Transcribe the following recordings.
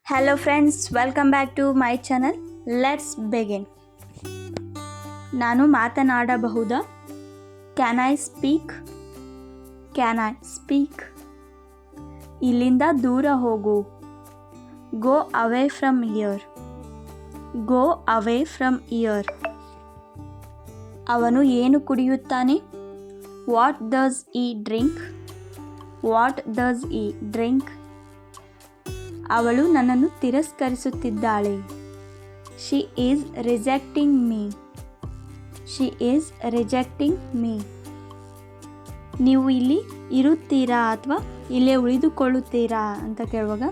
Hello friends, welcome back to my channel. Let's begin. ನಾನು ಮಾತನಾಡಬಹುದಾ? Can I speak? Can I speak? ಇಲ್ಲಿಂದ ದೂರ ಹೋಗು. Go away from here. Go away from here. ಅವನು ಏನು ಕುಡಿಯುತ್ತಾನೆ? What does he drink? What does he drink? ಅವಳು ನನ್ನನ್ನು ತಿರಸ್ಕರಿಸುತ್ತಿದ್ದಾಳೆ. She is rejecting me. She is rejecting me. ನೀವು ಇಲ್ಲಿ ಇರುತ್ತೀರಾ ಅಥವಾ ಇಲ್ಲೇ ಉಳಿದುಕೊಳ್ಳುತ್ತೀರಾ ಅಂತ ಕೇಳುವಾಗ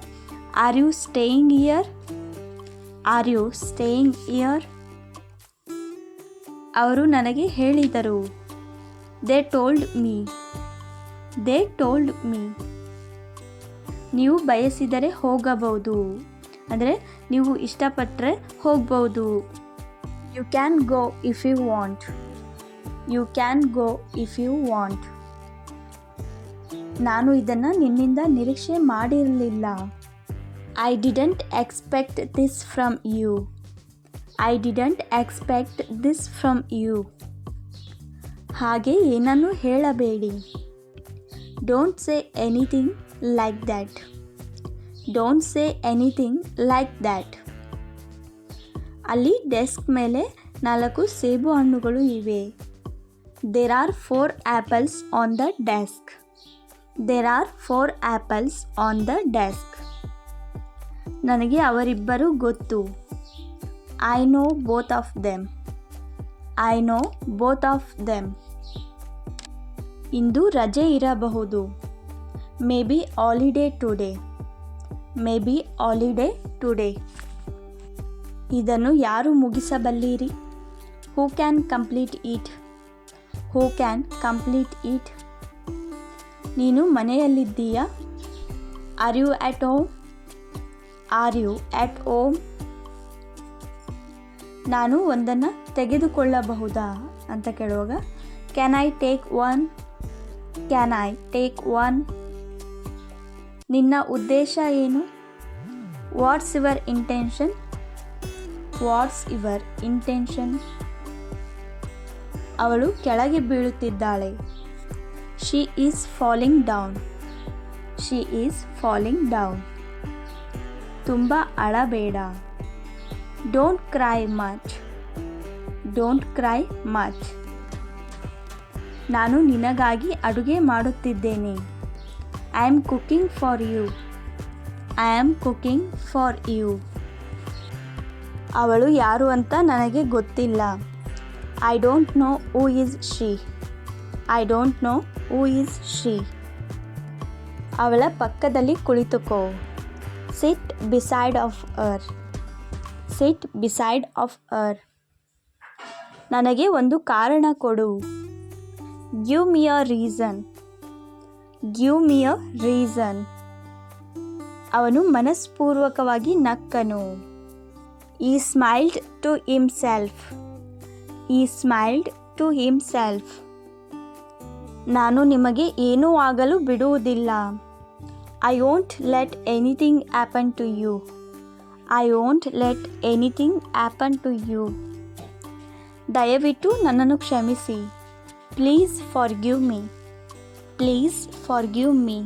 are you staying here? Are you staying here? ಅವರು ನನಗೆ ಹೇಳಿದರು. They told me. They told me. ನೀವು ಬಯಸಿದರೆ ಹೋಗಬಹುದು, ಅಂದರೆ ನೀವು ಇಷ್ಟಪಟ್ಟರೆ ಹೋಗ್ಬೋದು. You can go if you want. You can go if you want. ನಾನು ಇದನ್ನು ನಿನ್ನಿಂದ ನಿರೀಕ್ಷೆ ಮಾಡಿರಲಿಲ್ಲ. I didn't expect this from you. I didn't expect this from you. ಹಾಗೆ ಏನನ್ನೂ ಹೇಳಬೇಡಿ. Don't say anything like that. Don't say anything like that. ಅಲ್ಲಿ desk ಮೇಲೆ 4 ಸೇಬು ಹಣ್ಣುಗಳು ಇವೆ. There are 4 apples on the desk. There are 4 apples on the desk. ನನಗೆ ಅವರಿಬ್ಬರು ಗೊತ್ತು. I know both of them. I know both of them. ಇಂದು ರಜೆ ಇರಬಹುದು. Maybe holiday today. Maybe holiday today. ಇದನ್ನು ಯಾರು ಮುಗಿಸಬಲ್ಲಿರಿ? Who can complete it? Who can complete it? ನೀನು ಮನೆಯಲ್ಲಿದ್ದೀಯಾ? Are you at home? Are you at home? ನಾನು ಒಂದನ್ನು ತೆಗೆದುಕೊಳ್ಳಬಹುದಾ ಅಂತ ಕೇಳುವಾಗ Can I take one? Can I take one? ನಿನ್ನ ಉದ್ದೇಶ ಏನು? What's your intention? What's your intention? ಅವಳು ಕೆಳಗೆ ಬೀಳುತ್ತಿದ್ದಾಳೆ. She is falling down. She is falling down. ತುಂಬ ಅಳಬೇಡ. Don't cry much. Don't cry much. ನಾನು ನಿನಗಾಗಿ ಅಡುಗೆ ಮಾಡುತ್ತಿದ್ದೇನೆ. I am cooking for you. I am cooking for you. ಅವಳು ಯಾರು ಅಂತ ನನಗೆ ಗೊತ್ತಿಲ್ಲ. I don't know who is she. I don't know who is she. ಅವಳ ಪಕ್ಕದಲ್ಲಿ ಕುಳಿತುಕೋ. Sit beside of her. Sit beside of her. ನನಗೆ ಒಂದು ಕಾರಣ ಕೊಡು. Give me a reason. Give me a reason. ಅವನು ಮನಸ್ಪೂರ್ವಕವಾಗಿ ನಕ್ಕನು. He smiled to himself. He smiled to himself. ನಾನು ನಿಮಗೆ ಏನೂ ಆಗಲು ಬಿಡುವುದಿಲ್ಲ. I won't let anything happen to you. I won't let anything happen to you. ದಯವಿಟ್ಟು ನನ್ನನ್ನು ಕ್ಷಮಿಸಿ. Please forgive me. Please forgive me.